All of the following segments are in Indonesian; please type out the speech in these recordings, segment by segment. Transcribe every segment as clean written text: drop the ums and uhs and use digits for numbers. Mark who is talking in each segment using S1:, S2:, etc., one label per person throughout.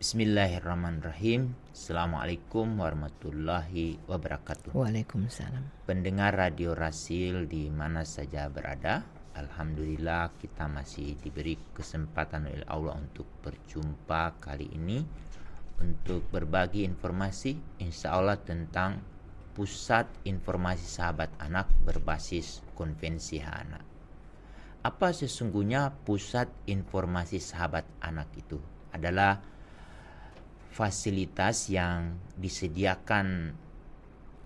S1: Bismillahirrahmanirrahim. Assalamualaikum warahmatullahi wabarakatuh.
S2: Waalaikumsalam.
S1: Pendengar Radio Rasil di mana saja berada, alhamdulillah kita masih diberi kesempatan oleh Allah untuk berjumpa kali ini untuk berbagi informasi insya Allah tentang Pusat Informasi Sahabat Anak berbasis Konvensi Hak Anak. Apa sesungguhnya Pusat Informasi Sahabat Anak itu? Adalah fasilitas yang disediakan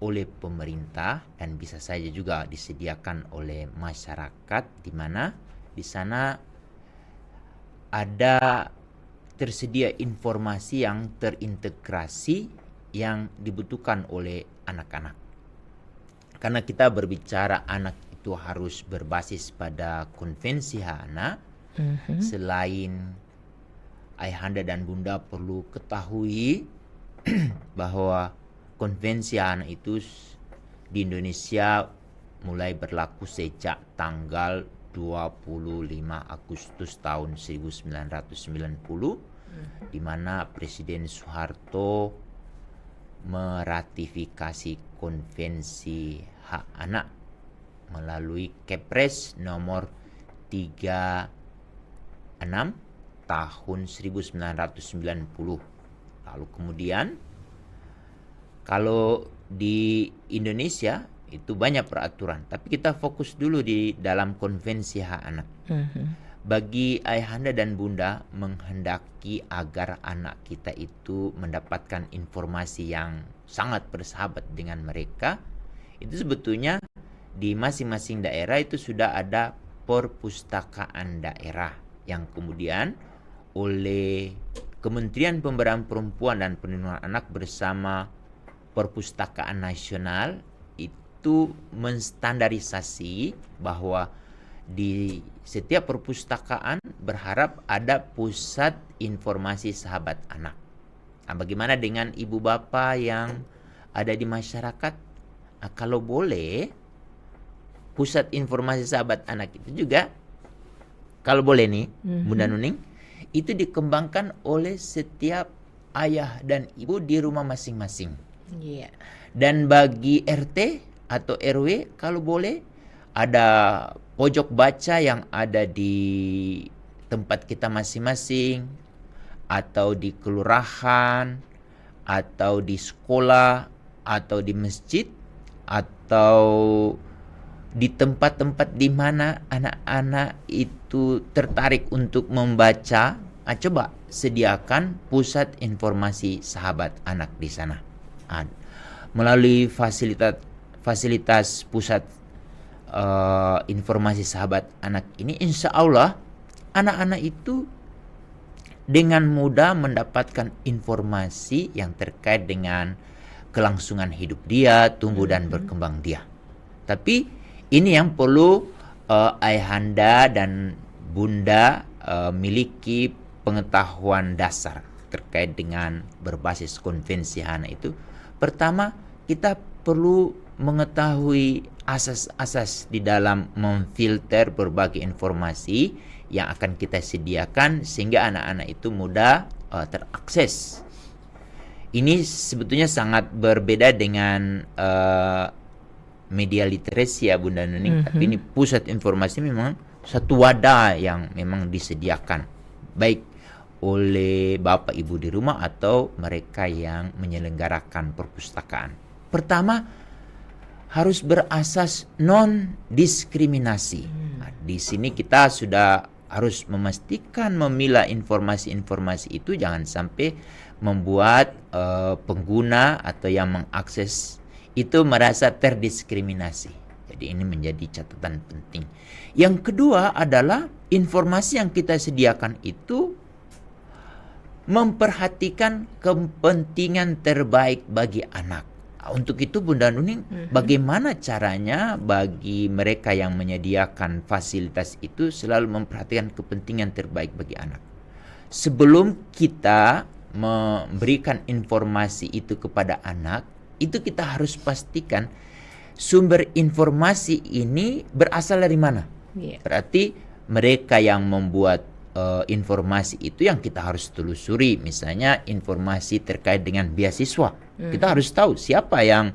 S1: oleh pemerintah dan bisa saja juga disediakan oleh masyarakat, di mana di sana ada tersedia informasi yang terintegrasi yang dibutuhkan oleh anak-anak. Karena kita berbicara anak itu harus berbasis pada Konvensi Hak Anak, selain ayahanda dan bunda perlu ketahui bahwa Konvensi Hak Anak itu di Indonesia mulai berlaku sejak tanggal 25 Agustus tahun 1990, di mana Presiden Soeharto meratifikasi Konvensi Hak Anak melalui Kepres nomor 36 tahun 1990. Lalu kemudian kalau di Indonesia itu banyak peraturan, tapi kita fokus dulu di dalam Konvensi Hak Anak. Bagi ayahanda dan bunda menghendaki agar anak kita itu mendapatkan informasi yang sangat bersahabat dengan mereka, itu sebetulnya di masing-masing daerah itu sudah ada perpustakaan daerah yang kemudian oleh Kementerian Pemberdayaan Perempuan dan Perlindungan Anak bersama Perpustakaan Nasional itu menstandarisasi bahwa di setiap perpustakaan berharap ada pusat informasi sahabat anak. Nah, bagaimana dengan ibu bapa yang ada di masyarakat? Nah, kalau boleh pusat informasi sahabat anak itu juga, kalau boleh nih, Bunda Nuning, itu dikembangkan oleh setiap ayah dan ibu di rumah masing-masing.
S2: Iya.
S1: Dan bagi RT atau RW, kalau boleh ada pojok baca yang ada di tempat kita masing-masing, atau di kelurahan, atau di sekolah, atau di masjid, atau di tempat-tempat di mana anak-anak itu tertarik untuk membaca. Coba sediakan pusat informasi sahabat anak di sana. Melalui fasilitas pusat informasi sahabat anak ini, insya Allah anak-anak itu dengan mudah mendapatkan informasi yang terkait dengan kelangsungan hidup dia, tumbuh dan berkembang dia. Tapi ini yang perlu ayahanda dan bunda miliki pengetahuan dasar terkait dengan berbasis Konvensi Hak Anak itu. Pertama, kita perlu mengetahui asas-asas di dalam memfilter berbagai informasi yang akan kita sediakan sehingga anak-anak itu mudah terakses. Ini sebetulnya sangat berbeda dengan media literasi ya Bunda Nuning, tapi ini pusat informasi memang satu wadah yang memang disediakan baik oleh bapak ibu di rumah atau mereka yang menyelenggarakan perpustakaan. Pertama, harus berasas non diskriminasi. Nah, di sini kita sudah harus memastikan memilah informasi-informasi itu jangan sampai membuat pengguna atau yang mengakses itu merasa terdiskriminasi. Jadi ini menjadi catatan penting. Yang kedua adalah informasi yang kita sediakan itu memperhatikan kepentingan terbaik bagi anak. Untuk itu Bunda Nuning, bagaimana caranya bagi mereka yang menyediakan fasilitas itu selalu memperhatikan kepentingan terbaik bagi anak. Sebelum kita memberikan informasi itu kepada anak, itu kita harus pastikan sumber informasi ini berasal dari mana. Berarti mereka yang membuat informasi itu yang kita harus telusuri. Misalnya informasi terkait dengan beasiswa. Kita harus tahu siapa yang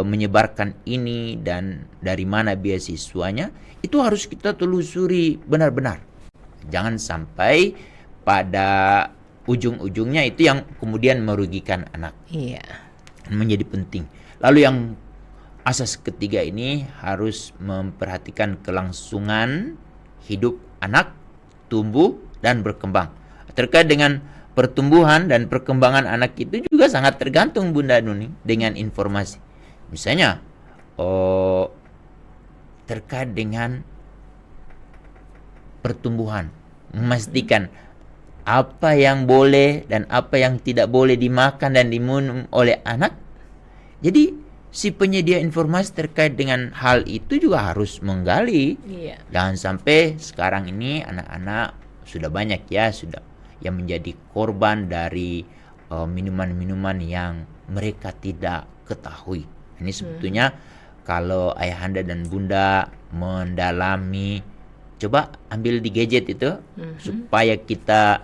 S1: menyebarkan ini dan dari mana beasiswanya. Itu harus kita telusuri benar-benar. Jangan sampai pada ujung-ujungnya itu yang kemudian merugikan anak.
S2: Iya.
S1: Menjadi penting. Lalu yang asas ketiga ini harus memperhatikan kelangsungan hidup anak, tumbuh dan berkembang. Terkait dengan pertumbuhan dan perkembangan anak itu juga sangat tergantung Bunda Nuni dengan informasi. Misalnya terkait dengan pertumbuhan, memastikan apa yang boleh dan apa yang tidak boleh dimakan dan diminum oleh anak. Jadi si penyedia informasi terkait dengan hal itu juga harus menggali.
S2: Iya.
S1: Jangan sampai sekarang ini anak-anak sudah banyak sudah yang menjadi korban dari minuman-minuman yang mereka tidak ketahui. Ini sebetulnya kalau ayahanda dan bunda mendalami, coba ambil di gadget itu supaya kita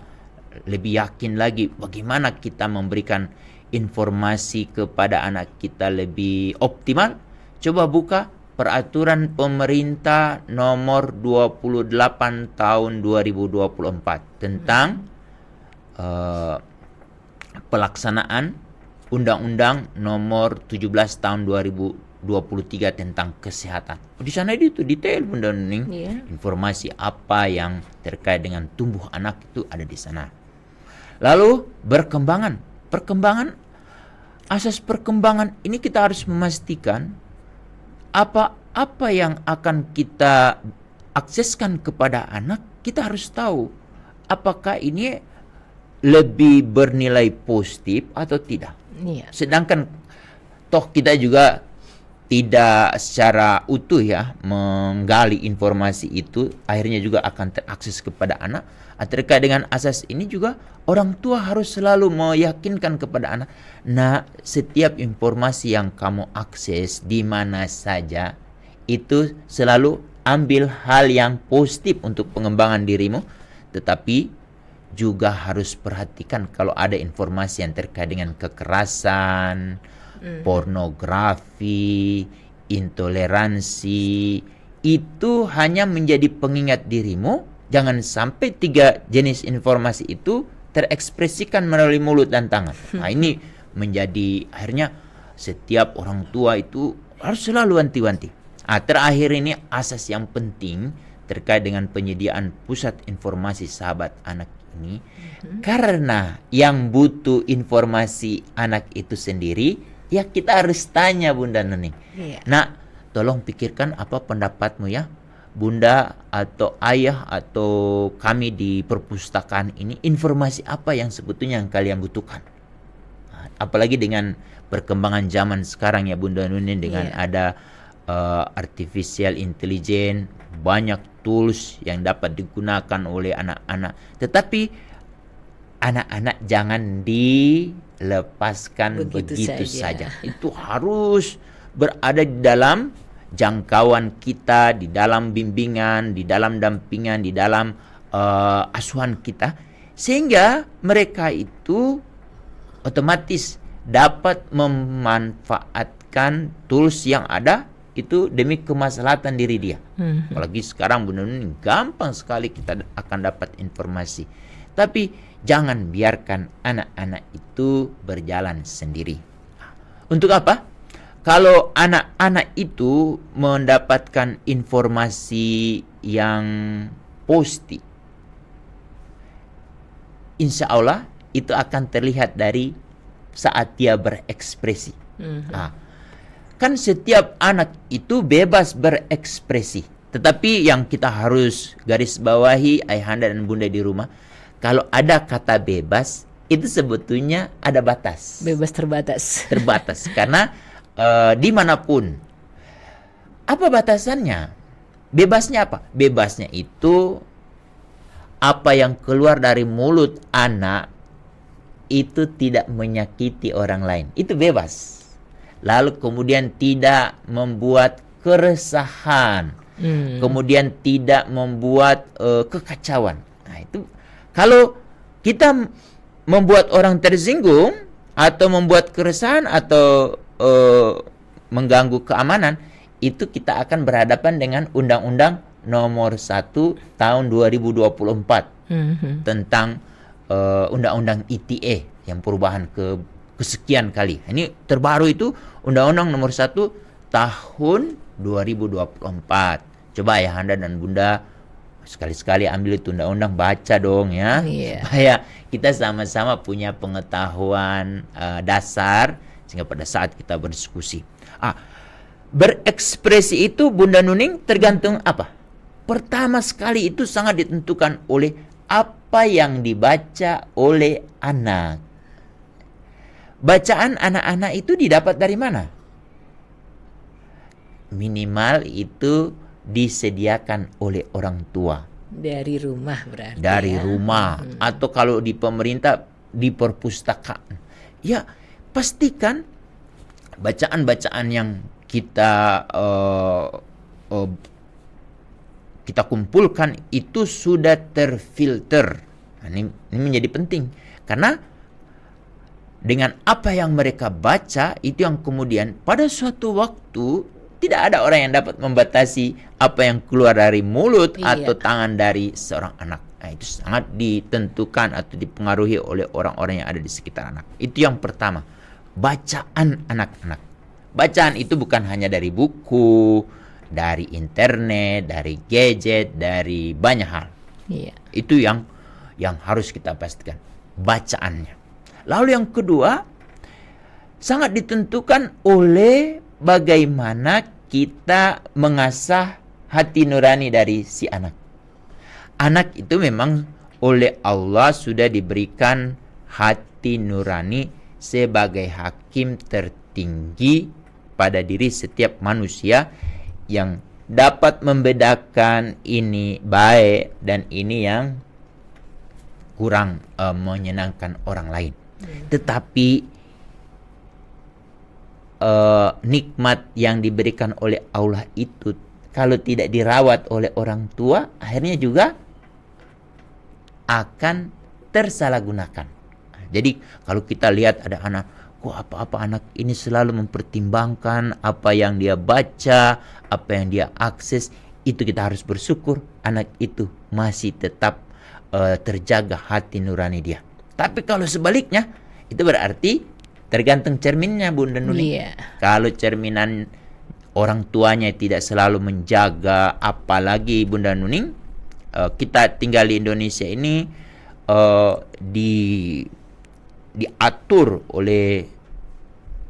S1: lebih yakin lagi bagaimana kita memberikan informasi kepada anak kita lebih optimal. Coba buka peraturan pemerintah nomor 28 tahun 2024 tentang pelaksanaan Undang-Undang nomor 17 tahun 2023 tentang kesehatan. Di sana itu detail Bunda Nuning. Informasi apa yang terkait dengan tumbuh anak itu ada di sana. Lalu perkembangan, asas perkembangan ini kita harus memastikan apa yang akan kita akseskan kepada anak. Kita harus tahu apakah ini lebih bernilai positif atau tidak. Sedangkan toh kita juga tidak secara utuh menggali informasi itu, akhirnya juga akan terakses kepada anak. Terkait dengan asas ini juga orang tua harus selalu meyakinkan kepada anak, nah setiap informasi yang kamu akses di mana saja itu selalu ambil hal yang positif untuk pengembangan dirimu, tetapi juga harus perhatikan kalau ada informasi yang terkait dengan kekerasan, pornografi, intoleransi, itu hanya menjadi pengingat dirimu. Jangan sampai 3 jenis informasi itu terekspresikan melalui mulut dan tangan. Nah ini menjadi akhirnya setiap orang tua itu harus selalu wanti-wanti. Terakhir ini asas yang penting terkait dengan penyediaan pusat informasi sahabat anak ini, karena yang butuh informasi anak itu sendiri, kita harus tanya Bunda Nuning. Nah, tolong pikirkan apa pendapatmu Bunda atau ayah atau kami di perpustakaan ini, informasi apa yang sebetulnya yang kalian butuhkan. Apalagi dengan perkembangan zaman sekarang Bunda Nuning, dengan ada artificial intelligence, banyak tools yang dapat digunakan oleh anak-anak. Tetapi anak-anak jangan dilepaskan begitu saja. Itu harus berada di dalam jangkauan kita, di dalam bimbingan, di dalam dampingan, di dalam asuhan kita, sehingga mereka itu otomatis dapat memanfaatkan tools yang ada itu demi kemaslahatan diri dia. Apalagi sekarang benar-benar gampang sekali kita akan dapat informasi. Tapi jangan biarkan anak-anak itu berjalan sendiri. Untuk apa? Kalau anak-anak itu mendapatkan informasi yang positif, insya Allah itu akan terlihat dari saat dia berekspresi. Kan setiap anak itu bebas berekspresi. Tetapi yang kita harus garis bawahi ayahanda dan bunda di rumah, kalau ada kata bebas, itu sebetulnya ada batas.
S2: Bebas terbatas.
S1: Terbatas. Karena dimanapun. Apa batasannya? Bebasnya apa? Bebasnya itu apa yang keluar dari mulut anak itu tidak menyakiti orang lain. Itu bebas. Lalu kemudian tidak membuat keresahan, kemudian tidak membuat kekacauan. Nah, itu kalau kita membuat orang tersinggung atau membuat keresahan atau mengganggu keamanan, itu kita akan berhadapan dengan Undang-Undang Nomor 1 Tahun 2024 tentang Undang-Undang ITE yang perubahan kesekian kali. Ini terbaru itu Undang-Undang Nomor 1 Tahun 2024. Coba ya Anda dan Bunda sekali-sekali ambil itu undang-undang, baca dong ya, supaya kita sama-sama punya pengetahuan dasar sehingga pada saat kita berdiskusi. Berekspresi itu Bunda Nuning tergantung apa? Pertama sekali itu sangat ditentukan oleh apa yang dibaca oleh anak. Bacaan anak-anak itu didapat dari mana? Minimal itu disediakan oleh orang tua.
S2: Dari rumah berarti.
S1: Dari rumah. Atau kalau di pemerintah, di perpustakaan. Ya, pastikan bacaan-bacaan yang kita kita kumpulkan itu sudah terfilter. Nah, ini menjadi penting. Karena dengan apa yang mereka baca, itu yang kemudian pada suatu waktu tidak ada orang yang dapat membatasi apa yang keluar dari mulut atau tangan dari seorang anak. Nah, itu sangat ditentukan atau dipengaruhi oleh orang-orang yang ada di sekitar anak. Itu yang pertama, bacaan anak-anak. Bacaan itu bukan hanya dari buku, dari internet, dari gadget, dari banyak hal. Itu yang harus kita pastikan, bacaannya. Lalu yang kedua, sangat ditentukan oleh bagaimana kita mengasah hati nurani dari si anak. Anak itu memang oleh Allah sudah diberikan hati nurani sebagai hakim tertinggi pada diri setiap manusia yang dapat membedakan ini baik dan ini yang kurang menyenangkan orang lain. Tetapi nikmat yang diberikan oleh Allah itu kalau tidak dirawat oleh orang tua, akhirnya juga akan tersalahgunakan. Jadi kalau kita lihat ada anak, kok apa-apa anak ini selalu mempertimbangkan apa yang dia baca, apa yang dia akses, itu kita harus bersyukur anak itu masih tetap terjaga hati nurani dia. Tapi kalau sebaliknya, itu berarti tergantung cerminnya Bunda Nuning. Kalau cerminan orang tuanya tidak selalu menjaga, apalagi Bunda Nuning, kita tinggal di Indonesia ini diatur oleh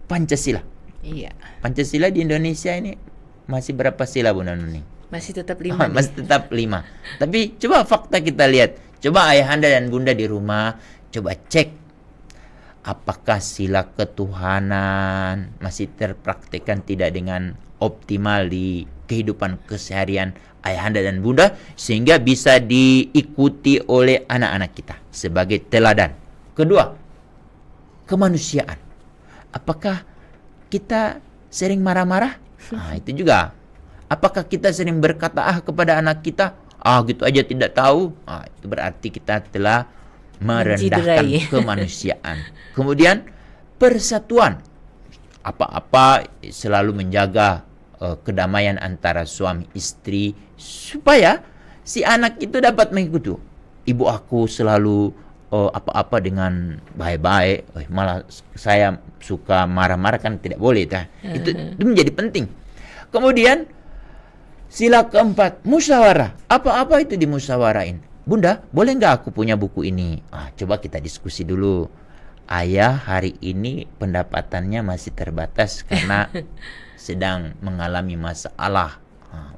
S1: Pancasila. Pancasila di Indonesia ini masih berapa sila Bunda Nuning?
S2: Masih tetap 5.
S1: Masih tetap 5. Tapi coba fakta kita lihat. Coba ayahanda dan bunda di rumah, coba cek apakah sila ketuhanan masih terpraktikkan tidak dengan optimal di kehidupan keseharian ayahanda dan bunda, sehingga bisa diikuti oleh anak-anak kita sebagai teladan. Kedua, kemanusiaan. Apakah kita sering marah-marah? Nah, itu juga. Apakah kita sering berkata kepada anak kita, gitu aja tidak tahu? Itu berarti kita telah merendahkan kemanusiaan. Kemudian persatuan. Apa-apa selalu menjaga kedamaian antara suami istri supaya si anak itu dapat mengikuti. Ibu aku selalu apa-apa dengan baik-baik, malah saya suka marah-marah, kan tidak boleh. Itu menjadi penting. Kemudian sila keempat, musyawarah. Apa-apa itu dimusyawarain. Bunda, boleh nggak aku punya buku ini? Coba kita diskusi dulu. Ayah hari ini pendapatannya masih terbatas karena sedang mengalami masalah.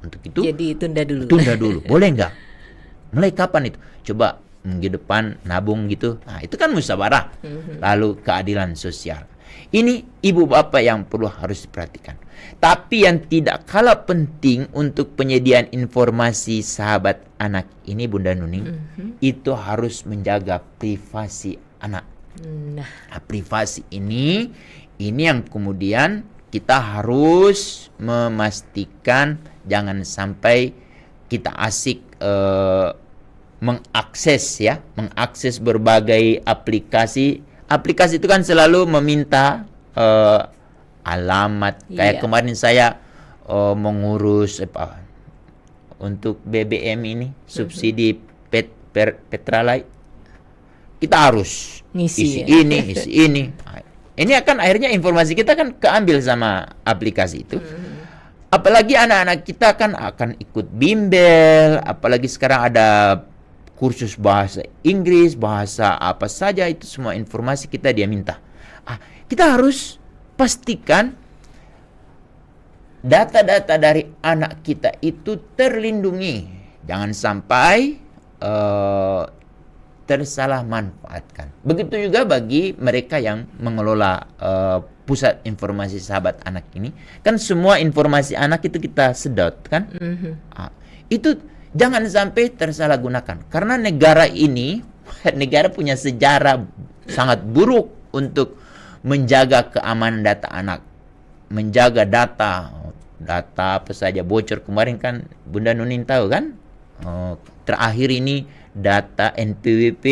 S1: Untuk itu,
S2: jadi tunda dulu.
S1: Tunda dulu. Boleh nggak? Mulai kapan itu? Coba minggu depan nabung gitu. Itu kan musyawarah. Lalu keadilan sosial. Ini ibu bapak yang perlu harus diperhatikan. Tapi yang tidak kalah penting untuk penyediaan informasi sahabat anak ini Bunda Nuning, itu harus menjaga privasi anak. Privasi ini yang kemudian kita harus memastikan jangan sampai kita asik mengakses berbagai aplikasi. Aplikasi itu kan selalu meminta alamat. Kayak kemarin saya mengurus untuk BBM ini, subsidi Petralite. Kita harus isi ini. Ini akan akhirnya informasi kita kan keambil sama aplikasi itu. Apalagi anak-anak kita kan akan ikut bimbel, apalagi sekarang ada kursus bahasa Inggris, bahasa apa saja, itu semua informasi kita dia minta. Kita harus pastikan data-data dari anak kita itu terlindungi. Jangan sampai tersalah manfaatkan. Begitu juga bagi mereka yang mengelola pusat informasi sahabat anak ini. Kan semua informasi anak itu kita sedot kan. Itu jangan sampai tersalahgunakan. Karena negara ini, negara punya sejarah sangat buruk untuk menjaga keamanan data anak. Menjaga data apa saja bocor. Kemarin kan Bunda Nunin tahu kan, terakhir ini data NPWP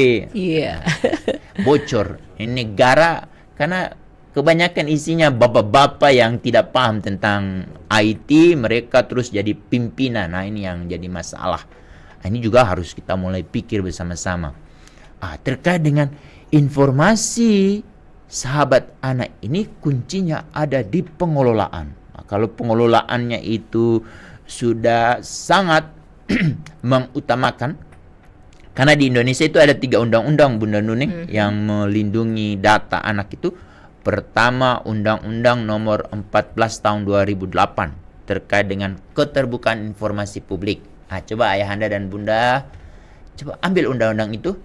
S1: bocor. Ini negara karena kebanyakan isinya bapak-bapak yang tidak paham tentang IT, mereka terus jadi pimpinan. Nah, ini yang jadi masalah. Ini juga harus kita mulai pikir bersama-sama. Terkait dengan informasi sahabat anak ini, kuncinya ada di pengelolaan. Kalau pengelolaannya itu sudah sangat mengutamakan, karena di Indonesia itu ada 3 undang-undang Bunda Nuning yang melindungi data anak itu. Pertama, Undang-Undang Nomor 14 Tahun 2008 terkait dengan keterbukaan informasi publik. Coba Ayahanda dan Bunda coba ambil undang-undang itu.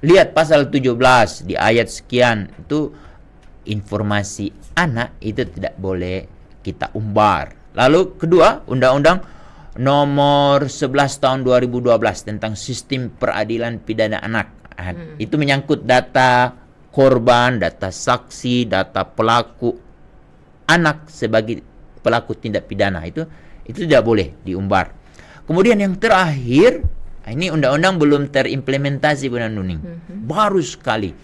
S1: Lihat pasal 17 di ayat sekian, itu informasi anak itu tidak boleh kita umbar. Lalu kedua, Undang-Undang Nomor 11 Tahun 2012 tentang Sistem Peradilan Pidana Anak. Itu menyangkut data korban, data saksi, data pelaku anak sebagai pelaku tindak pidana. Itu tidak boleh diumbar. Kemudian yang terakhir, ini undang-undang belum terimplementasi Bunda Nuning. Baru sekali.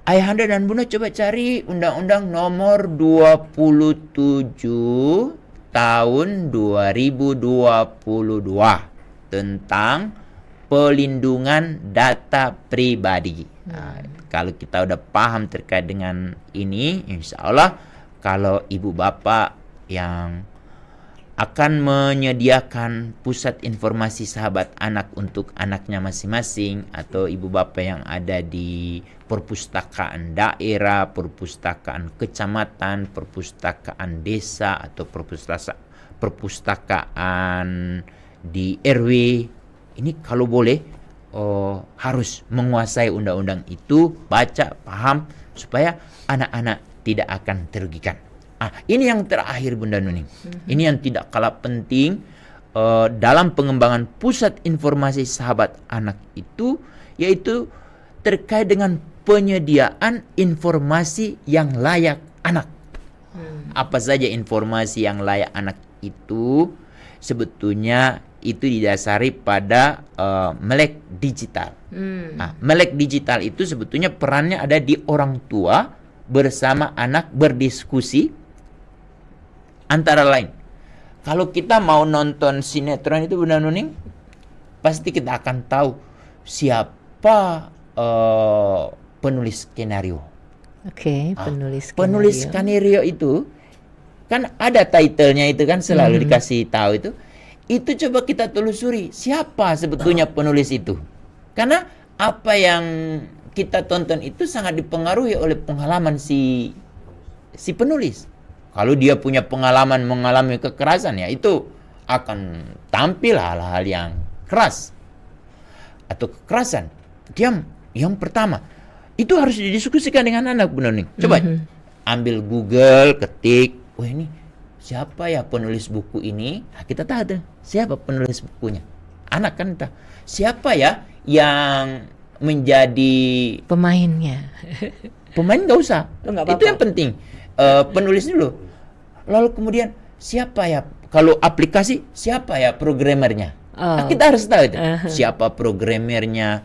S1: Ayahanda dan Bunda coba cari Undang-Undang Nomor 27 Tahun 2022 tentang pelindungan data pribadi. Kalau kita udah paham terkait dengan ini, insya Allah kalau ibu bapak yang akan menyediakan pusat informasi sahabat anak untuk anaknya masing-masing, atau ibu bapak yang ada di perpustakaan daerah, perpustakaan kecamatan, perpustakaan desa, atau perpustakaan di RW, ini kalau boleh harus menguasai undang-undang itu, baca, paham, supaya anak-anak tidak akan terugikan. Ini yang terakhir Bunda Nuning. Ini yang tidak kalah penting dalam pengembangan pusat informasi sahabat anak itu, yaitu terkait dengan penyediaan informasi yang layak anak. Apa saja informasi yang layak anak itu? Sebetulnya itu didasari pada melek digital. Melek digital itu sebetulnya perannya ada di orang tua bersama anak berdiskusi. Antara lain, kalau kita mau nonton sinetron itu Bunda Nuning, pasti kita akan tahu siapa penulis skenario. Penulis skenario itu kan ada title-nya itu kan selalu dikasih tahu itu. Itu coba kita telusuri siapa sebetulnya penulis itu. Karena apa yang kita tonton itu sangat dipengaruhi oleh pengalaman si penulis. Kalau dia punya pengalaman mengalami kekerasan, ya itu akan tampil hal-hal yang keras atau kekerasan. Yang pertama itu harus didiskusikan dengan anak Bunda Nuning. Coba ambil Google, ketik, ini siapa ya penulis buku ini? Kita tahu siapa penulis bukunya. Anak kan tahu. Siapa ya yang menjadi
S2: pemainnya?
S1: Pemain nggak usah. Itu yang penting. Penulis dulu. Lalu kemudian siapa ya, kalau aplikasi siapa ya programmernya?
S2: Oh.
S1: Kita harus tahu itu siapa programmernya,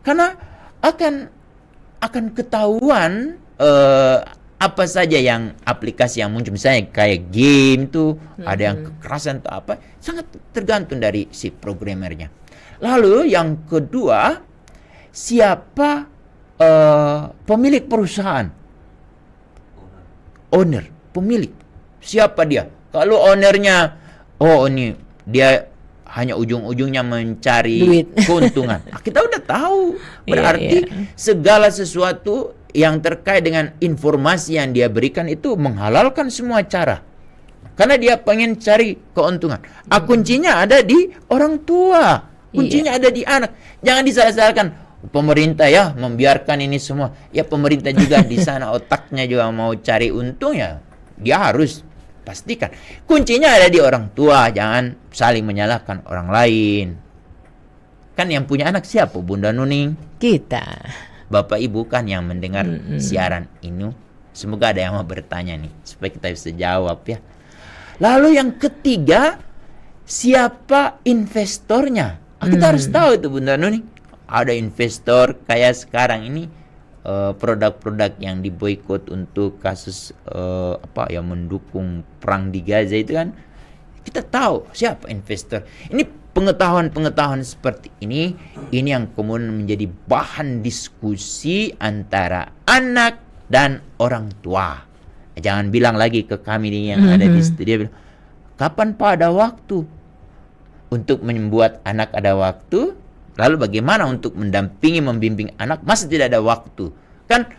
S1: karena akan ketahuan apa saja yang aplikasi yang muncul, misalnya kayak game tuh ada yang kekerasan atau apa, sangat tergantung dari si programmernya. Lalu yang kedua, siapa pemilik perusahaan, owner, pemilik, siapa dia? Kalau ownernya, ini dia hanya ujung-ujungnya mencari
S2: duit,
S1: keuntungan, kita udah tahu, berarti segala sesuatu yang terkait dengan informasi yang dia berikan itu menghalalkan semua cara, karena dia pengen cari keuntungan. Kuncinya ada di orang tua, kuncinya ada di anak. Jangan disalah-salahkan pemerintah ya membiarkan ini semua. Ya pemerintah juga di sana otaknya juga mau cari untung, ya dia harus pastikan kuncinya ada di orang tua, jangan saling menyalahkan orang lain. Kan yang punya anak siapa, Bunda Nuning?
S2: Kita.
S1: Bapak Ibu kan yang mendengar siaran ini. Semoga ada yang mau bertanya nih, supaya kita bisa jawab ya. Lalu yang ketiga, siapa investornya? Kita harus tahu itu, Bunda Nuning. Ada investor kayak sekarang ini, produk-produk yang diboikot untuk kasus yang mendukung perang di Gaza itu kan, kita tahu siapa investor. Ini pengetahuan seperti ini yang kemudian menjadi bahan diskusi antara anak dan orang tua. Jangan bilang lagi ke kami nih yang ada di studio, kapan Pak ada waktu untuk membuat anak ada waktu? Lalu bagaimana untuk mendampingi, membimbing anak, masa tidak ada waktu? Kan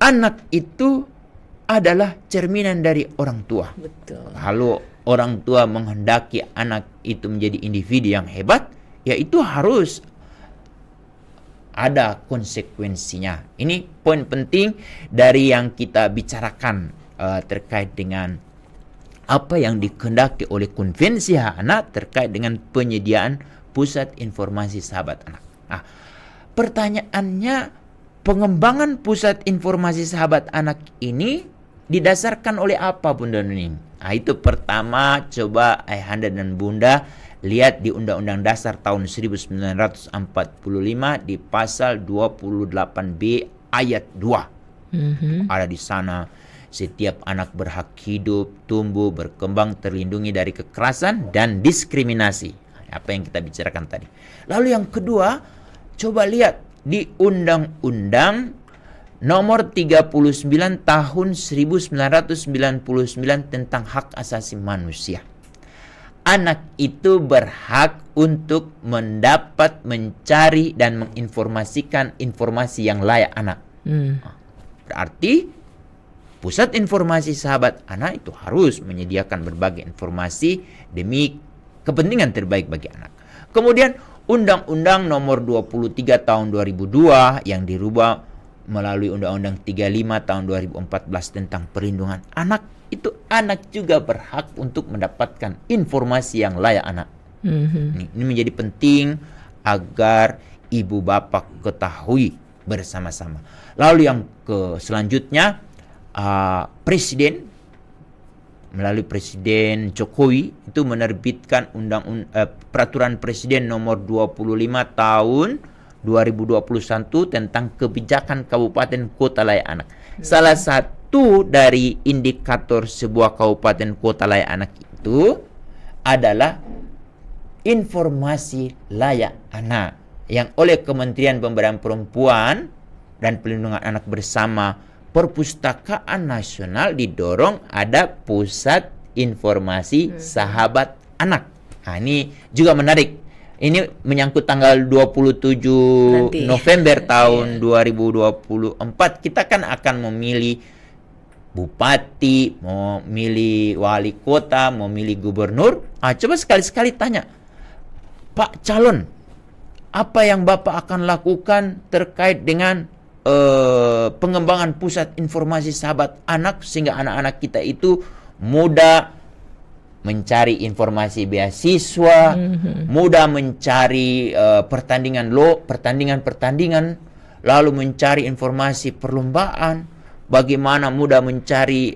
S1: anak itu adalah cerminan dari orang tua.
S2: Betul.
S1: Kalau orang tua menghendaki anak itu menjadi individu yang hebat, ya itu harus ada konsekuensinya. Ini poin penting dari yang kita bicarakan terkait dengan apa yang dikehendaki oleh Konvensi Hak Anak terkait dengan penyediaan Pusat Informasi Sahabat Anak. Pertanyaannya, pengembangan Pusat Informasi Sahabat Anak ini didasarkan oleh apa, Bunda Nuning? Itu pertama, coba Ayahanda dan Bunda lihat di Undang-Undang Dasar tahun 1945 di pasal 28B ayat 2. Ada di sana, setiap anak berhak hidup, tumbuh, berkembang, terlindungi dari kekerasan dan diskriminasi. Apa yang kita bicarakan tadi. Lalu yang kedua, coba lihat di Undang-Undang nomor 39 tahun 1999 tentang hak asasi manusia. Anak itu berhak untuk mendapat, mencari, dan menginformasikan informasi yang layak anak. Berarti Pusat Informasi Sahabat Anak itu harus menyediakan berbagai informasi demi kepentingan terbaik bagi anak. Kemudian Undang-Undang nomor 23 tahun 2002 yang dirubah melalui Undang-Undang 35 tahun 2014 tentang perlindungan anak, itu anak juga berhak untuk mendapatkan informasi yang layak anak. Ini menjadi penting agar ibu bapak ketahui bersama-sama. Lalu yang selanjutnya, Presiden melalui Presiden Jokowi itu menerbitkan Peraturan Presiden nomor 25 tahun 2021 tentang kebijakan kabupaten kota layak anak. Salah satu dari indikator sebuah kabupaten kota layak anak itu adalah informasi layak anak yang oleh Kementerian Pemberdayaan Perempuan dan Perlindungan Anak bersama Perpustakaan Nasional didorong ada Pusat Informasi Sahabat Anak. Ini juga menarik. Ini menyangkut tanggal 27 November tahun 2024. Kita kan akan memilih bupati, memilih wali kota, memilih gubernur. Coba sekali-sekali tanya, Pak calon, apa yang Bapak akan lakukan terkait dengan pengembangan Pusat Informasi Sahabat Anak sehingga anak-anak kita itu mudah mencari informasi beasiswa, mudah mencari pertandingan, lalu mencari informasi perlombaan, bagaimana mudah mencari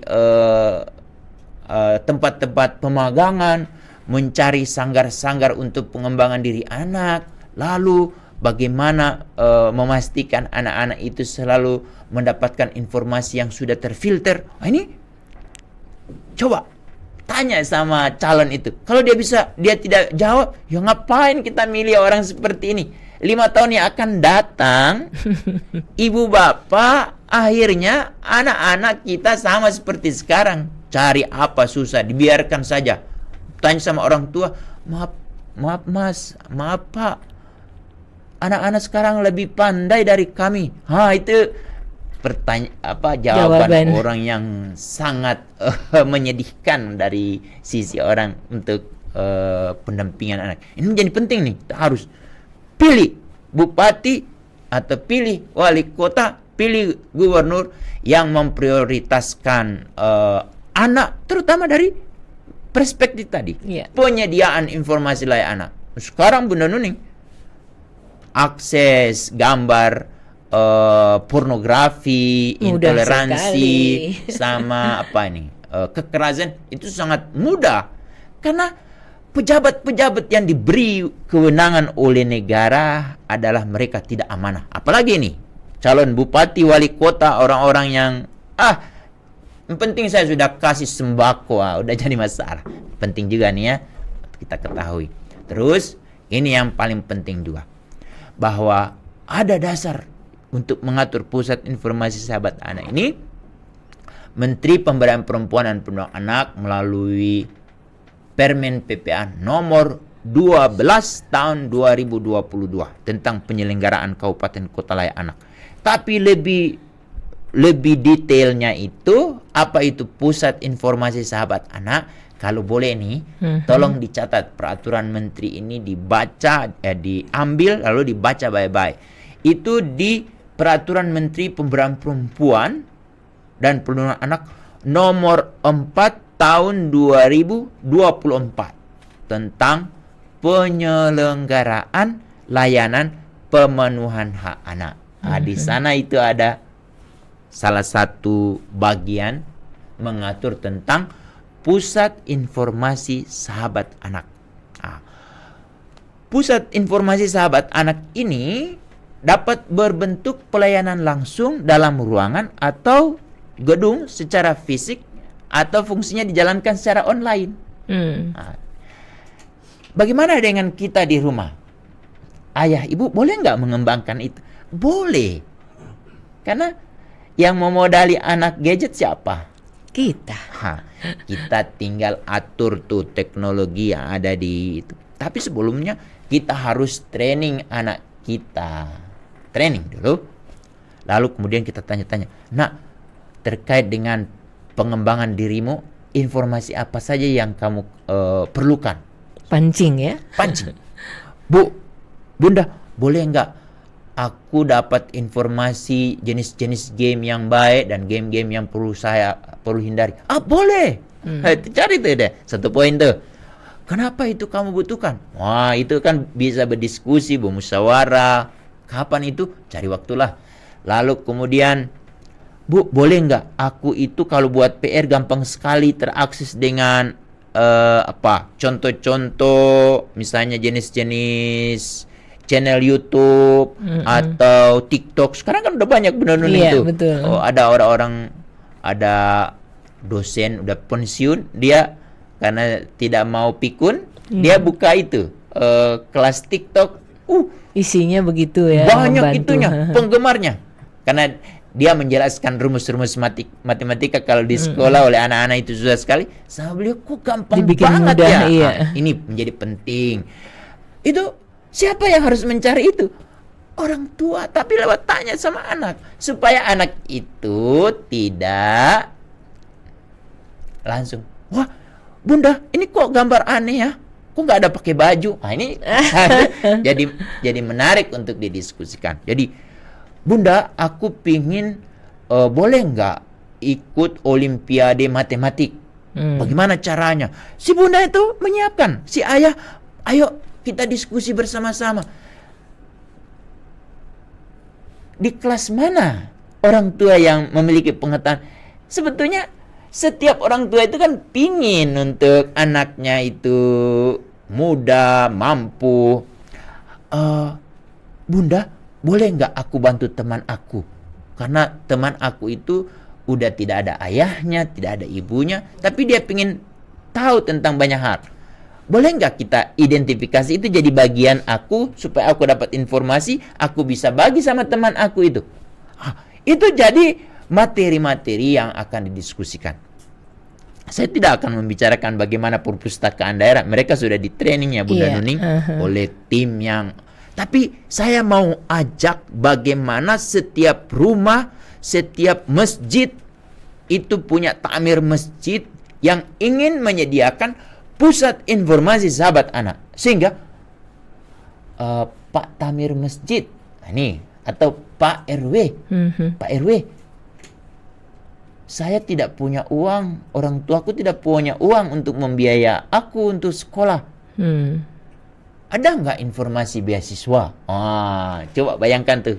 S1: tempat-tempat pemagangan, mencari sanggar-sanggar untuk pengembangan diri anak, lalu bagaimana memastikan anak-anak itu selalu mendapatkan informasi yang sudah terfilter. Ini coba tanya sama calon itu. Kalau dia tidak jawab, ya ngapain kita milih orang seperti ini? 5 tahun yang akan datang, ibu bapak, akhirnya anak-anak kita sama seperti sekarang. Cari apa susah, dibiarkan saja. Tanya sama orang tua, maaf mas, maaf pak, anak-anak sekarang lebih pandai dari kami. Itu jawaban orang yang sangat menyedihkan dari sisi orang untuk pendampingan anak. Ini menjadi penting nih, kita harus pilih bupati atau pilih wali kota, pilih gubernur yang memprioritaskan anak, terutama dari perspektif tadi, penyediaan informasi layak anak. Sekarang Bunda Nuning, akses gambar pornografi,
S2: mudah
S1: intoleransi,
S2: sekali.
S1: sama kekerasan itu sangat mudah karena pejabat-pejabat yang diberi kewenangan oleh negara adalah mereka tidak amanah. Apalagi ini calon bupati, wali kota, orang-orang yang yang penting saya sudah kasih sembako, udah jadi masalah. Penting juga nih ya kita ketahui. Terus ini yang paling penting juga, bahwa ada dasar untuk mengatur pusat informasi sahabat anak ini. Menteri Pemberdayaan Perempuan dan Perlindungan Anak melalui Permen PPA nomor 12 tahun 2022 tentang penyelenggaraan kabupaten kota layak anak. Tapi lebih detailnya itu, apa itu pusat informasi sahabat anak? Kalau boleh nih, tolong dicatat peraturan menteri ini, dibaca, diambil lalu dibaca baik-baik. Itu di peraturan Menteri Pemberdayaan Perempuan dan Perlindungan Anak nomor 4 tahun 2024 tentang penyelenggaraan layanan pemenuhan hak anak. Di sana itu ada salah satu bagian mengatur tentang pusat informasi sahabat anak. Pusat informasi sahabat anak ini dapat berbentuk pelayanan langsung dalam ruangan atau gedung secara fisik, atau fungsinya dijalankan secara online. Bagaimana dengan kita di rumah? Ayah, ibu boleh nggak mengembangkan itu? Boleh. Karena yang memodali anak gadget siapa?
S2: Kita.
S1: Kita tinggal atur tuh teknologi yang ada di itu. Tapi sebelumnya kita harus training anak kita. Training dulu. Lalu kemudian kita tanya-tanya, nak, terkait dengan pengembangan dirimu, informasi apa saja yang kamu perlukan?
S2: Pancing ya?
S1: Pancing. Bunda, boleh nggak aku dapat informasi jenis-jenis game yang baik dan game-game yang perlu hindari? Boleh. Cari tuh deh, 1 poin tuh. Kenapa itu kamu butuhkan? Wah, itu kan bisa berdiskusi, bermusyawarah. Kapan itu? Cari waktulah. Lalu kemudian, Bu, boleh nggak aku itu kalau buat PR gampang sekali terakses dengan contoh-contoh, misalnya jenis-jenis channel YouTube atau TikTok. Sekarang kan udah banyak benar-benar itu.
S2: Betul.
S1: Ada orang-orang, ada dosen udah pensiun, dia karena tidak mau pikun, dia buka itu kelas TikTok.
S2: Isinya begitu ya.
S1: Banyak
S2: membantu.
S1: itunya, penggemarnya. Karena dia menjelaskan rumus-rumus matematika kalau di sekolah oleh anak-anak itu susah sekali. Sama beliau, kok gampang
S2: dibikin
S1: banget
S2: mudah,
S1: ya.
S2: Iya.
S1: Ini menjadi penting. Itu siapa yang harus mencari itu? Orang tua, tapi lewat tanya sama anak. Supaya anak itu tidak langsung, wah Bunda, ini kok gambar aneh ya? Kok nggak ada pakai baju? Ini jadi menarik untuk didiskusikan. Jadi, Bunda, aku pingin boleh nggak ikut Olimpiade Matematik? Bagaimana caranya? Si Bunda itu menyiapkan. Si ayah, ayo kita diskusi bersama-sama. Di kelas mana orang tua yang memiliki pengetahuan? Sebetulnya setiap orang tua itu kan pingin untuk anaknya itu muda, mampu. Bunda, boleh nggak aku bantu teman aku? Karena teman aku itu udah tidak ada ayahnya, tidak ada ibunya, tapi dia pingin tahu tentang banyak hal. Boleh nggak kita identifikasi itu jadi bagian aku, supaya aku dapat informasi, aku bisa bagi sama teman aku itu. Itu jadi materi-materi yang akan didiskusikan. Saya tidak akan membicarakan bagaimana perpustakaan daerah. Mereka sudah di training ya Bunda Nuning oleh tim yang... Tapi saya mau ajak bagaimana setiap rumah, setiap masjid itu punya takmir masjid yang ingin menyediakan pusat informasi sahabat anak. Sehingga Pak Tamir Masjid ini atau Pak RW, Pak RW, saya tidak punya uang, orang tuaku tidak punya uang untuk membiayai aku untuk sekolah. Ada nggak informasi beasiswa? Coba bayangkan tuh,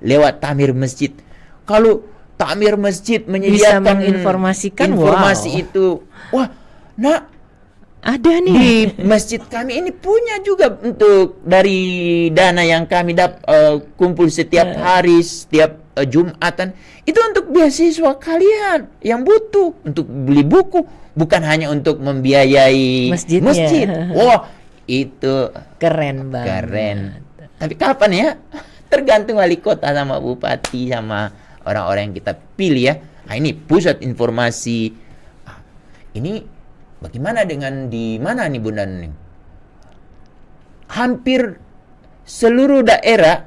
S1: lewat takmir masjid. Kalau takmir masjid menyediakan
S2: bisa menginformasikan
S1: informasi itu, wah, nak,
S2: ada nih
S1: di masjid kami ini punya juga untuk dari dana yang kami kumpul setiap hari, setiap Jumatan, itu untuk beasiswa kalian yang butuh untuk beli buku, bukan hanya untuk membiayai masjid. Wah, itu
S2: keren banget.
S1: Keren. Tapi kapan ya? Tergantung wali kota sama bupati sama orang-orang yang kita pilih ya. Nah, ini pusat informasi. Ini bagaimana dengan di mana nih Bunda Nuning? Hampir seluruh daerah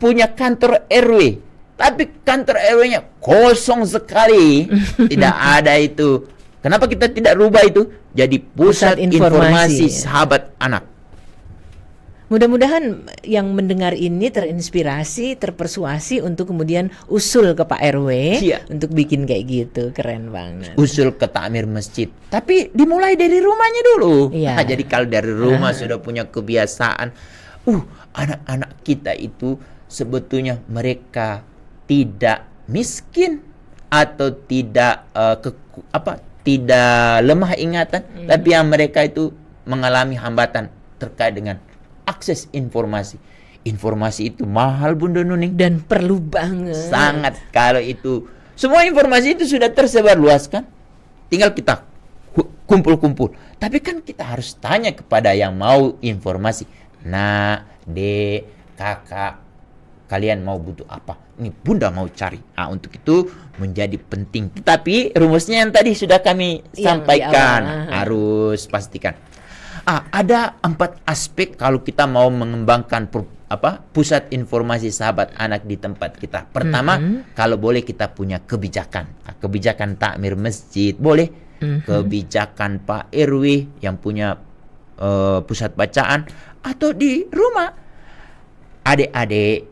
S1: punya kantor RW, tapi kantor RW-nya kosong sekali. Tidak ada itu. Kenapa kita tidak rubah itu jadi pusat informasi sahabat anak?
S2: Mudah-mudahan yang mendengar ini terinspirasi, terpersuasi untuk kemudian usul ke Pak RW untuk bikin kayak gitu. Keren banget.
S1: Usul ke takmir masjid. Tapi dimulai dari rumahnya dulu. Nah, jadi kalau dari rumah sudah punya kebiasaan, anak-anak kita itu sebetulnya mereka tidak miskin atau tidak tidak lemah ingatan, tapi yang mereka itu mengalami hambatan terkait dengan akses informasi. Informasi itu mahal Bunda Nuning
S2: dan perlu banget.
S1: Sangat. Kalau itu semua informasi itu sudah tersebar luas kan, tinggal kita kumpul-kumpul. Tapi kan kita harus tanya kepada yang mau informasi. Nah, dek, kakak, kalian mau butuh apa? Ini Bunda mau cari. Untuk itu menjadi penting. Tapi rumusnya yang tadi sudah kami sampaikan, harus pastikan. Ada 4 aspek kalau kita mau mengembangkan pusat informasi sahabat anak di tempat kita. Pertama, kalau boleh kita punya kebijakan. Kebijakan takmir masjid boleh. Kebijakan Pak RW yang punya pusat bacaan, atau di rumah. Adik-adik,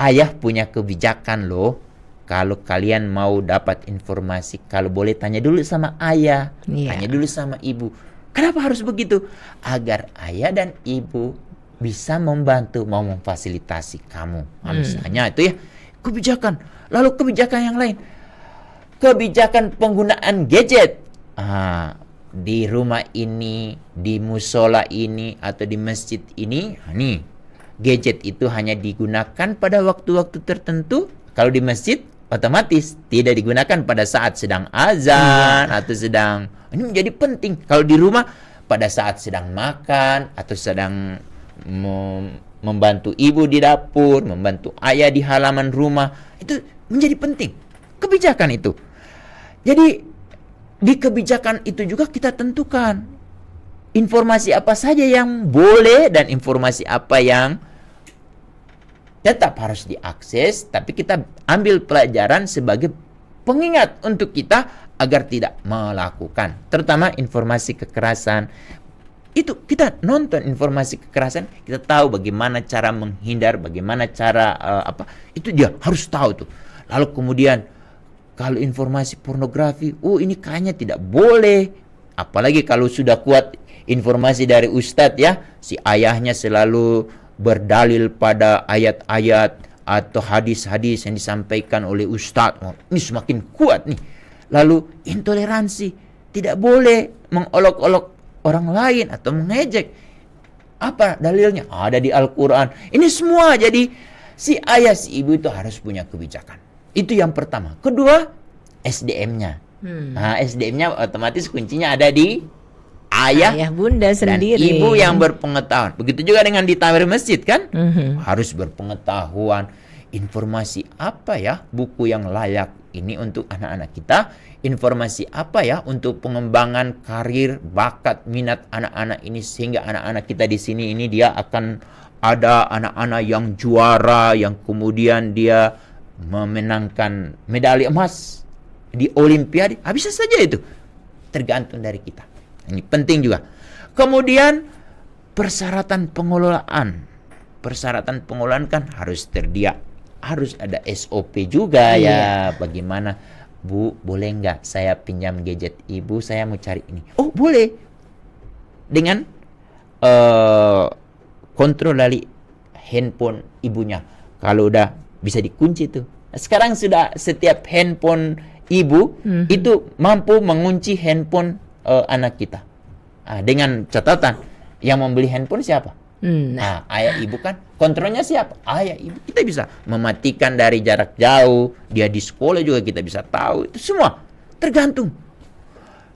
S1: ayah punya kebijakan loh. Kalau kalian mau dapat informasi, kalau boleh tanya dulu sama ayah, tanya dulu sama ibu. Kenapa harus begitu? Agar ayah dan ibu bisa membantu, mau memfasilitasi kamu. Misalnya itu ya, kebijakan. Lalu kebijakan yang lain, kebijakan penggunaan gadget. Di rumah ini, di musola ini, atau di masjid ini, nih, gadget itu hanya digunakan pada waktu-waktu tertentu. Kalau di masjid, otomatis tidak digunakan pada saat sedang azan atau sedang... Ini menjadi penting. Kalau di rumah, pada saat sedang makan atau sedang membantu ibu di dapur, membantu ayah di halaman rumah, itu menjadi penting. Kebijakan itu. Jadi di kebijakan itu juga kita tentukan informasi apa saja yang boleh dan informasi apa yang tetap harus diakses, tapi kita ambil pelajaran sebagai pengingat untuk kita agar tidak melakukan, terutama informasi kekerasan. Itu kita nonton informasi kekerasan, kita tahu bagaimana cara menghindar, bagaimana cara itu dia harus tahu tuh. Lalu kemudian kalau informasi pornografi, ini kayaknya tidak boleh. Apalagi kalau sudah kuat informasi dari ustadz ya, si ayahnya selalu berdalil pada ayat-ayat atau hadis-hadis yang disampaikan oleh ustadz. Ini semakin kuat nih. Lalu intoleransi, tidak boleh mengolok-olok orang lain atau mengejek. Apa dalilnya? Ada di Al-Quran. Ini semua jadi si ayah si ibu itu harus punya kebijakan. Itu yang pertama. Kedua, SDM-nya. Nah, SDM-nya otomatis kuncinya ada di ayah
S2: bunda sendiri
S1: dan ibu yang berpengetahuan. Begitu juga dengan di takmir masjid kan, harus berpengetahuan. Informasi apa ya buku yang layak ini untuk anak-anak kita, informasi apa ya untuk pengembangan karir, bakat, minat anak-anak ini, sehingga anak-anak kita di sini ini dia akan ada anak-anak yang juara, yang kemudian dia memenangkan medali emas di Olimpiade. Bisa saja itu, tergantung dari kita. Ini penting juga. Kemudian persyaratan pengelolaan kan harus terdia, harus ada SOP juga ya. Bagaimana, Bu, boleh nggak saya pinjam gadget ibu, saya mau cari ini? Oh boleh, dengan kontrol dari handphone ibunya. Kalau udah bisa dikunci tuh. Sekarang sudah setiap handphone ibu itu mampu mengunci handphone anak kita. Dengan catatan, yang membeli handphone siapa? Ayah ibu kan. Kontrolnya siapa? Ayah ibu. Kita bisa mematikan dari jarak jauh. Dia di sekolah juga kita bisa tahu. Itu semua tergantung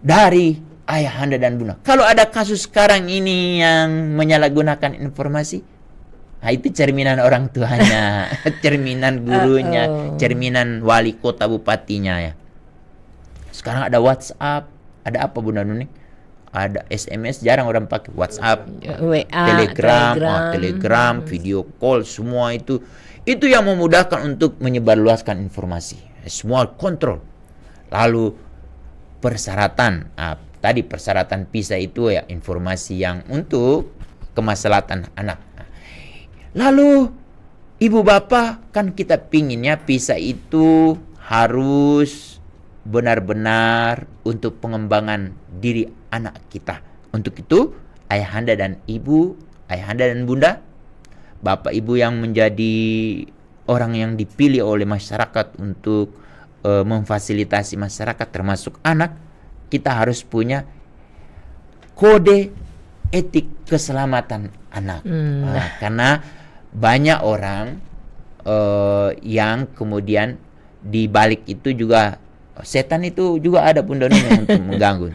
S1: dari ayah anda dan bunda. Kalau ada kasus sekarang ini yang menyalahgunakan informasi, itu cerminan orang tuanya, cerminan gurunya, cerminan wali kota bupatinya ya. Sekarang ada WhatsApp, ada apa Bunda Nuning? Ada SMS, jarang orang pakai WhatsApp,
S2: WA,
S1: Telegram, video call, semua itu yang memudahkan untuk menyebarluaskan informasi. Semua kontrol. Lalu persyaratan, tadi persyaratan PISA itu ya informasi yang untuk kemaslahatan anak. Lalu ibu bapak kan kita pinginnya PISA itu harus benar-benar untuk pengembangan diri anak kita. Untuk itu ayahanda dan ibu, ayahanda dan bunda, bapak ibu yang menjadi orang yang dipilih oleh masyarakat untuk memfasilitasi masyarakat termasuk anak, kita harus punya kode etik keselamatan anak. Karena banyak orang yang kemudian di balik itu juga setan itu juga ada Bunda Nuning untuk mengganggu.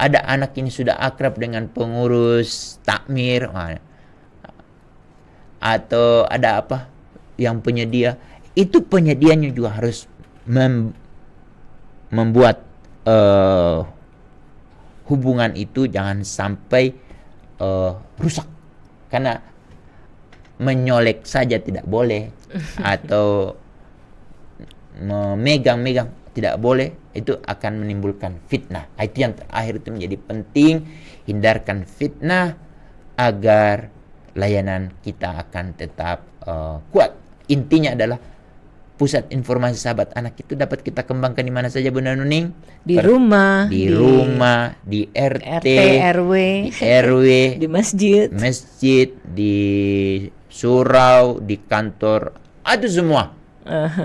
S1: Ada anak ini sudah akrab dengan pengurus takmir, atau ada apa yang penyedia, itu penyedianya juga harus membuat hubungan itu jangan sampai rusak. Karena menyolek saja tidak boleh, atau memegang-megang tidak boleh, itu akan menimbulkan fitnah. Itu yang terakhir, itu menjadi penting, hindarkan fitnah agar layanan kita akan tetap kuat. Intinya adalah pusat informasi sahabat anak itu dapat kita kembangkan di mana saja Bunda Nuning?
S2: Di rumah,
S1: di RT,
S2: RW,
S1: di RW,
S2: di masjid,
S1: di surau, di kantor, itu semua.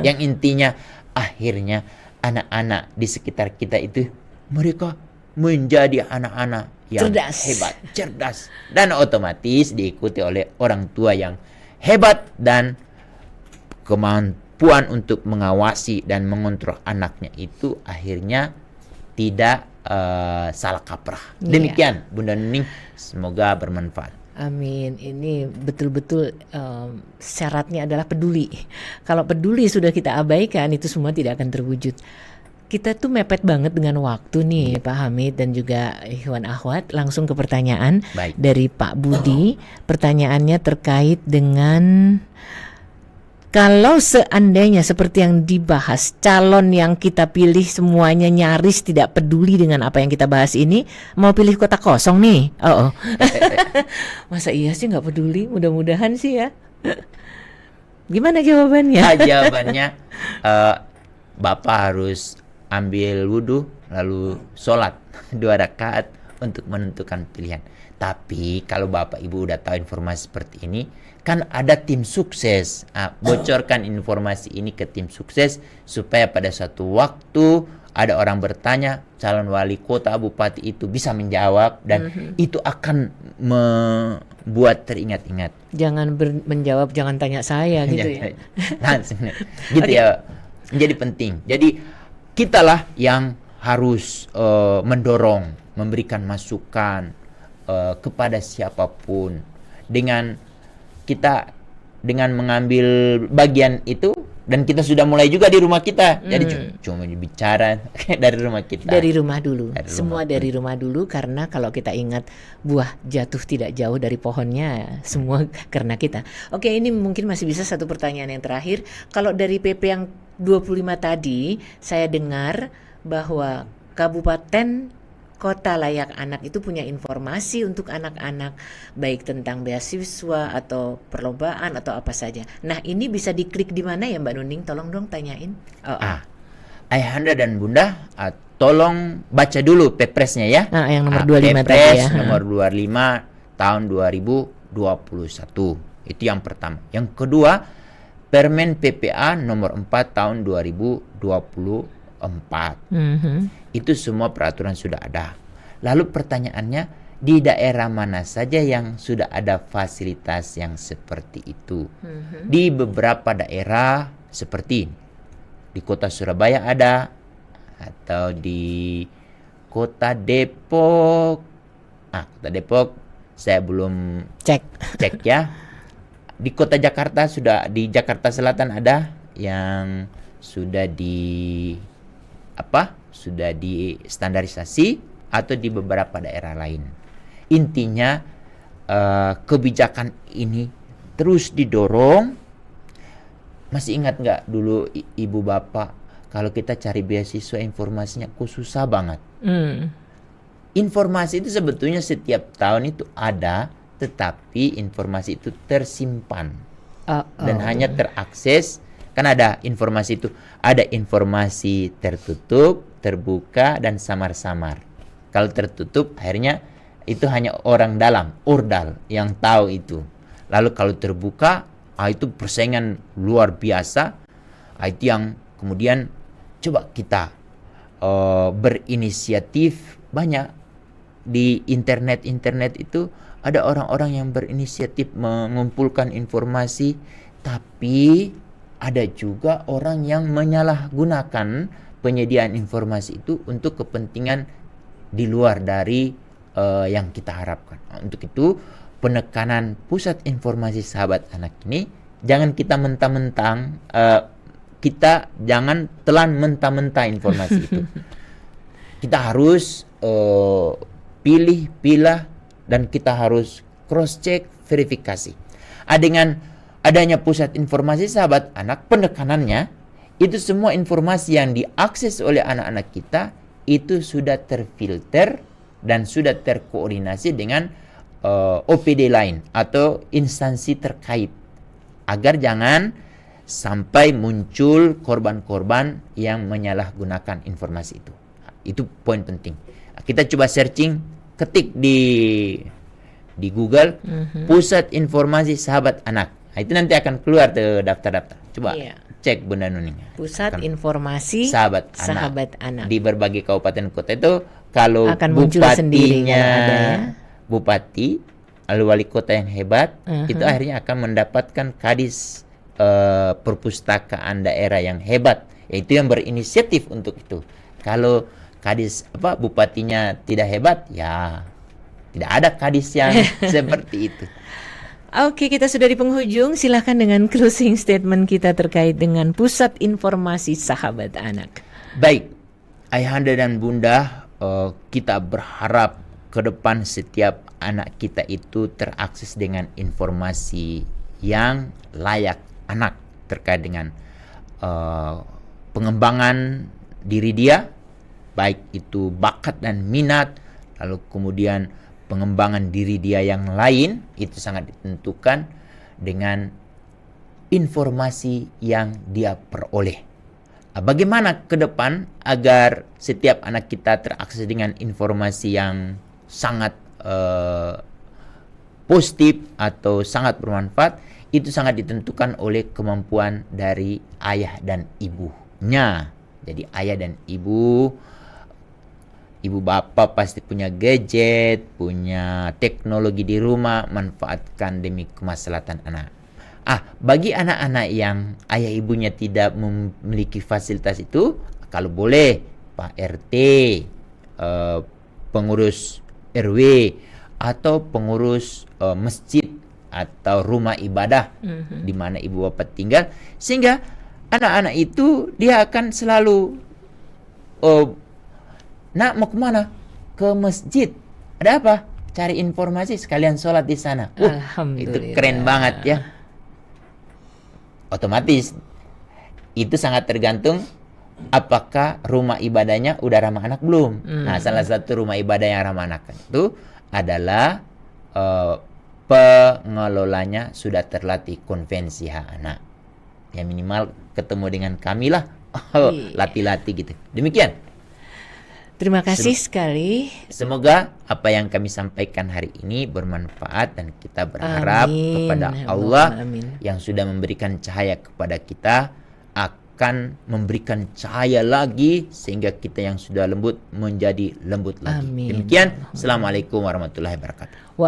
S1: Yang intinya akhirnya anak-anak di sekitar kita itu mereka menjadi anak-anak yang hebat, cerdas, dan otomatis diikuti oleh orang tua yang hebat dan kemampuan untuk mengawasi dan mengontrol anaknya itu akhirnya tidak salah kaprah. Demikian Bunda Nuning, semoga bermanfaat.
S2: Amin. Ini betul-betul syaratnya adalah peduli. Kalau peduli sudah kita abaikan, itu semua tidak akan terwujud. Kita tuh mepet banget dengan waktu nih Pak Hamid dan juga Ikhwan Akhwat. Langsung ke pertanyaan dari Pak Budi. Pertanyaannya terkait dengan kalau seandainya seperti yang dibahas, calon yang kita pilih semuanya nyaris tidak peduli dengan apa yang kita bahas ini, mau pilih kotak kosong nih. Masa iya sih nggak peduli? Mudah-mudahan sih ya. Gimana jawabannya?
S1: Jawabannya Bapak harus ambil wudhu lalu sholat 2 rakaat untuk menentukan pilihan. Tapi kalau Bapak Ibu udah tahu informasi seperti ini, kan ada tim sukses. Bocorkan informasi ini ke tim sukses supaya pada suatu waktu ada orang bertanya, calon wali kota, bupati itu bisa menjawab dan itu akan membuat teringat-ingat.
S2: Jangan menjawab, jangan tanya saya gitu ya.
S1: Langsung. Gitu ya. Jadi penting. Jadi kitalah yang harus mendorong, memberikan masukan kepada siapapun dengan mengambil bagian itu, dan kita sudah mulai juga di rumah kita. Jadi cuma bicara dari rumah kita.
S2: Dari rumah dulu. Semua dari rumah dulu, karena kalau kita ingat buah jatuh tidak jauh dari pohonnya, semua karena kita. Oke, ini mungkin masih bisa satu pertanyaan yang terakhir. Kalau dari PP yang 25 tadi, saya dengar bahwa kabupaten kota layak anak itu punya informasi untuk anak-anak, baik tentang beasiswa atau perlombaan atau apa saja. Nah, ini bisa diklik di mana ya Mbak Nuning? Tolong dong tanyain.
S1: Ayahanda dan Bunda, tolong baca dulu Pepresnya ya.
S2: Yang nomor 25
S1: Pepres
S2: tadi ya.
S1: nomor 25 tahun 2021. Itu yang pertama. Yang kedua, Permen PPA nomor 4 tahun 2024. Itu semua peraturan sudah ada. Lalu pertanyaannya, di daerah mana saja yang sudah ada fasilitas yang seperti itu? Di beberapa daerah seperti di kota Surabaya ada, atau di kota Depok. Kota Depok saya belum cek ya. Di kota Jakarta di Jakarta Selatan ada yang sudah sudah distandarisasi, atau di beberapa daerah lain. Intinya kebijakan ini terus didorong. Masih ingat nggak dulu ibu bapak, kalau kita cari beasiswa informasinya kok susah banget. Informasi itu sebetulnya setiap tahun itu ada, tetapi informasi itu tersimpan dan hanya terakses. Kan ada informasi itu, ada informasi tertutup, terbuka, dan samar-samar. Kalau tertutup, akhirnya itu hanya orang dalam, ordal, yang tahu itu. Lalu kalau terbuka, itu persaingan luar biasa. Itu yang kemudian coba kita berinisiatif. Banyak di internet itu ada orang-orang yang berinisiatif mengumpulkan informasi, tapi ada juga orang yang menyalahgunakan penyediaan informasi itu untuk kepentingan di luar dari yang kita harapkan. Untuk itu, penekanan pusat informasi sahabat anak ini, jangan kita mentah-mentang, kita jangan telan mentah-mentah informasi itu. Kita harus pilih-pilah, dan kita harus cross-check, verifikasi. Dengan adanya pusat informasi sahabat anak, penekanannya itu semua informasi yang diakses oleh anak-anak kita itu sudah terfilter dan sudah terkoordinasi dengan OPD lain atau instansi terkait, agar jangan sampai muncul korban-korban yang menyalahgunakan informasi itu. Itu poin penting. Kita coba searching, ketik di Google pusat informasi sahabat anak. Itu nanti akan keluar tuh daftar-daftar. Coba cek Bunda Nuning.
S2: Pusat informasi
S1: sahabat anak. Di berbagai kabupaten kota itu, kalau
S2: akan bupatinya
S1: ada ya. Bupati, lalu wali kota yang hebat, itu akhirnya akan mendapatkan kadis perpustakaan daerah yang hebat, yaitu yang berinisiatif untuk itu. Kalau kadis bupatinya tidak hebat, ya tidak ada kadis yang seperti itu.
S2: Oke, kita sudah di penghujung. Silahkan dengan closing statement kita terkait dengan pusat informasi sahabat anak.
S1: Baik, Ayahanda dan Bunda, kita berharap ke depan setiap anak kita itu terakses dengan informasi yang layak anak terkait dengan pengembangan diri dia, baik itu bakat dan minat, lalu kemudian pengembangan diri dia yang lain, itu sangat ditentukan dengan informasi yang dia peroleh. Bagaimana ke depan agar setiap anak kita terakses dengan informasi yang sangat positif atau sangat bermanfaat, itu sangat ditentukan oleh kemampuan dari ayah dan ibunya. Jadi ayah dan ibu bapak pasti punya gadget, punya teknologi di rumah, manfaatkan demi kemaslahatan anak. Bagi anak-anak yang ayah ibunya tidak memiliki fasilitas itu, kalau boleh Pak RT, pengurus RW, atau pengurus masjid atau rumah ibadah di mana ibu bapak tinggal, sehingga anak-anak itu dia akan selalu nak mau kemana? Ke masjid. Ada apa? Cari informasi sekalian sholat di sana. Itu keren banget ya. Otomatis itu sangat tergantung apakah rumah ibadahnya udah ramah anak belum. Nah, salah satu rumah ibadah yang ramah anak itu adalah pengelolanya sudah terlatih konvensi hak anak. Ya minimal ketemu dengan kami lah, latih-latih gitu. Demikian.
S2: Terima kasih sekali.
S1: Semoga apa yang kami sampaikan hari ini bermanfaat, dan kita berharap kepada Allah yang sudah memberikan cahaya kepada kita akan memberikan cahaya lagi sehingga kita yang sudah lembut menjadi lembut lagi. Demikian. Assalamualaikum warahmatullahi wabarakatuh.